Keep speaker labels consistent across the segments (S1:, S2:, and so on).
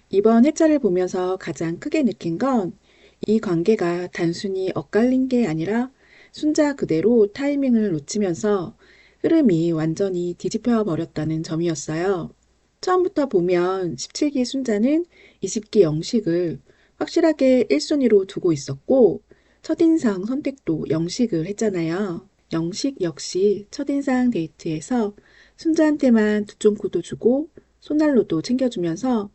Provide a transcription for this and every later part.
S1: 이번 회차를 보면서 가장 크게 느낀 건 이 관계가 단순히 엇갈린 게 아니라 순자 그대로 타이밍을 놓치면서 흐름이 완전히 뒤집혀 버렸다는 점이었어요. 처음부터 보면 17기 순자는 20기 영식을 확실하게 1순위로 두고 있었고 첫인상 선택도 영식을 했잖아요. 영식 역시 첫인상 데이트에서 순자한테만 두쫑코도 주고 손난로도 챙겨주면서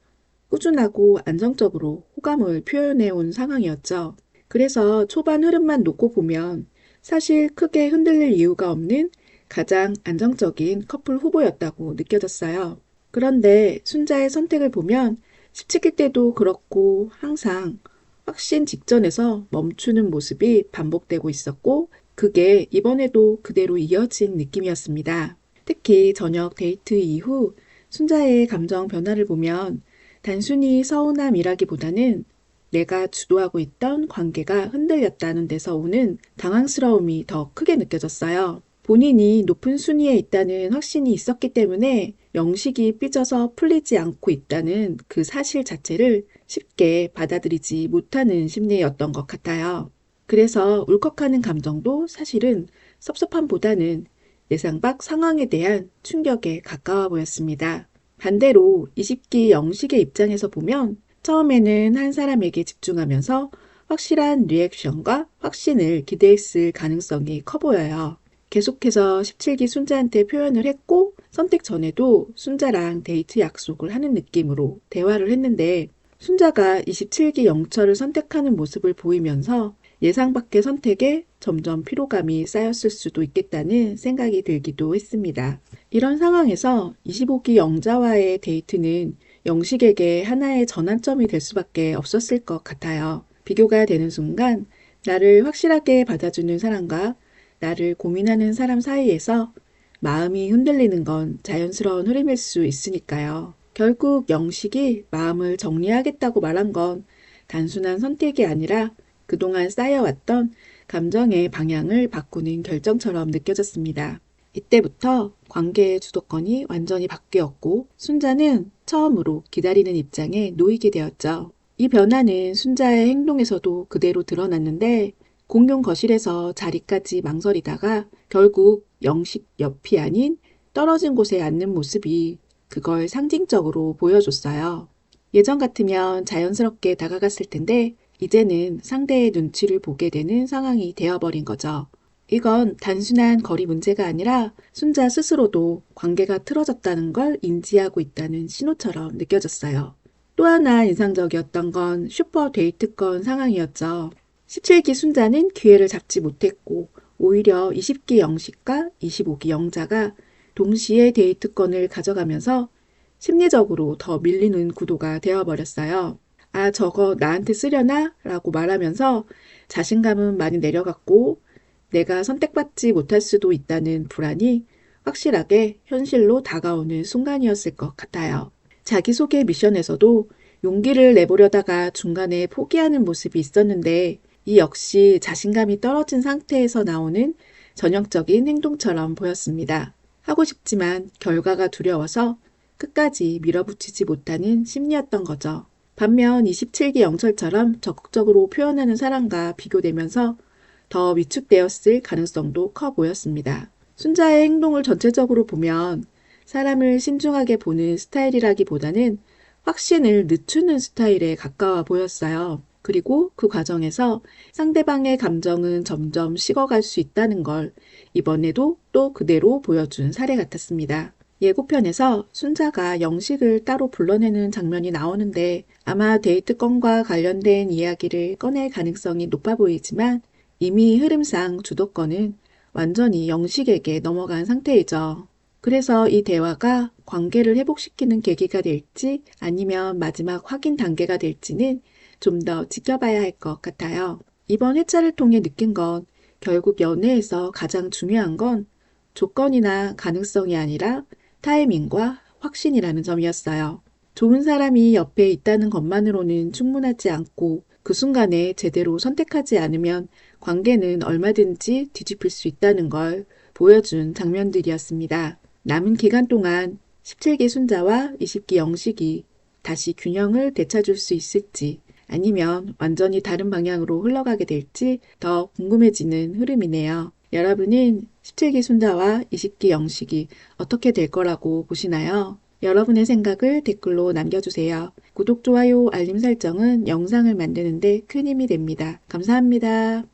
S1: 꾸준하고 안정적으로 호감을 표현해온 상황이었죠. 그래서 초반 흐름만 놓고 보면 사실 크게 흔들릴 이유가 없는 가장 안정적인 커플 후보였다고 느껴졌어요. 그런데 순자의 선택을 보면 17기 때도 그렇고 항상 확신 직전에서 멈추는 모습이 반복되고 있었고 그게 이번에도 그대로 이어진 느낌이었습니다. 특히 저녁 데이트 이후 순자의 감정 변화를 보면 단순히 서운함이라기보다는 내가 주도하고 있던 관계가 흔들렸다는 데서 오는 당황스러움이 더 크게 느껴졌어요. 본인이 높은 순위에 있다는 확신이 있었기 때문에 영식이 삐져서 풀리지 않고 있다는 그 사실 자체를 쉽게 받아들이지 못하는 심리였던 것 같아요. 그래서 울컥하는 감정도 사실은 섭섭함보다는 예상 밖 상황에 대한 충격에 가까워 보였습니다. 반대로 20기 영식의 입장에서 보면 처음에는 한 사람에게 집중하면서 확실한 리액션과 확신을 기대했을 가능성이 커 보여요. 계속해서 17기 순자한테 표현을 했고 선택 전에도 순자랑 데이트 약속을 하는 느낌으로 대화를 했는데 순자가 27기 영철을 선택하는 모습을 보이면서 예상 밖의 선택에 점점 피로감이 쌓였을 수도 있겠다는 생각이 들기도 했습니다. 이런 상황에서 25기 영자와의 데이트는 영식에게 하나의 전환점이 될 수밖에 없었을 것 같아요. 비교가 되는 순간 나를 확실하게 받아주는 사람과 나를 고민하는 사람 사이에서 마음이 흔들리는 건 자연스러운 흐름일 수 있으니까요. 결국 영식이 마음을 정리하겠다고 말한 건 단순한 선택이 아니라 그동안 쌓여왔던 감정의 방향을 바꾸는 결정처럼 느껴졌습니다. 이때부터 관계의 주도권이 완전히 바뀌었고 순자는 처음으로 기다리는 입장에 놓이게 되었죠. 이 변화는 순자의 행동에서도 그대로 드러났는데 공용 거실에서 자리까지 망설이다가 결국 영식 옆이 아닌 떨어진 곳에 앉는 모습이 그걸 상징적으로 보여줬어요. 예전 같으면 자연스럽게 다가갔을 텐데 이제는 상대의 눈치를 보게 되는 상황이 되어버린 거죠. 이건 단순한 거리 문제가 아니라 순자 스스로도 관계가 틀어졌다는 걸 인지하고 있다는 신호처럼 느껴졌어요. 또 하나 인상적이었던 건 슈퍼 데이트권 상황이었죠. 17기 순자는 기회를 잡지 못했고 오히려 20기 영식과 25기 영자가 동시에 데이트권을 가져가면서 심리적으로 더 밀리는 구도가 되어버렸어요. 아, 저거 나한테 쓰려나? 라고 말하면서 자신감은 많이 내려갔고 내가 선택받지 못할 수도 있다는 불안이 확실하게 현실로 다가오는 순간이었을 것 같아요. 자기소개 미션에서도 용기를 내보려다가 중간에 포기하는 모습이 있었는데 이 역시 자신감이 떨어진 상태에서 나오는 전형적인 행동처럼 보였습니다. 하고 싶지만 결과가 두려워서 끝까지 밀어붙이지 못하는 심리였던 거죠. 반면 27기 영철처럼 적극적으로 표현하는 사람과 비교되면서 더 위축되었을 가능성도 커 보였습니다. 순자의 행동을 전체적으로 보면 사람을 신중하게 보는 스타일이라기보다는 확신을 늦추는 스타일에 가까워 보였어요. 그리고 그 과정에서 상대방의 감정은 점점 식어갈 수 있다는 걸 이번에도 또 그대로 보여준 사례 같았습니다. 예고편에서 순자가 영식을 따로 불러내는 장면이 나오는데 아마 데이트권과 관련된 이야기를 꺼낼 가능성이 높아 보이지만 이미 흐름상 주도권은 완전히 영식에게 넘어간 상태이죠. 그래서 이 대화가 관계를 회복시키는 계기가 될지 아니면 마지막 확인 단계가 될지는 좀 더 지켜봐야 할 것 같아요. 이번 회차를 통해 느낀 건 결국 연애에서 가장 중요한 건 조건이나 가능성이 아니라 타이밍과 확신이라는 점이었어요. 좋은 사람이 옆에 있다는 것만으로는 충분하지 않고 그 순간에 제대로 선택하지 않으면 관계는 얼마든지 뒤집힐 수 있다는 걸 보여준 장면들이었습니다. 남은 기간 동안 17기 순자와 20기 영식이 다시 균형을 되찾을 수 있을지, 아니면 완전히 다른 방향으로 흘러가게 될지 더 궁금해지는 흐름이네요. 여러분은 17기 순자와 20기 영식이 어떻게 될 거라고 보시나요? 여러분의 생각을 댓글로 남겨주세요. 구독, 좋아요, 알림 설정은 영상을 만드는데 큰 힘이 됩니다. 감사합니다.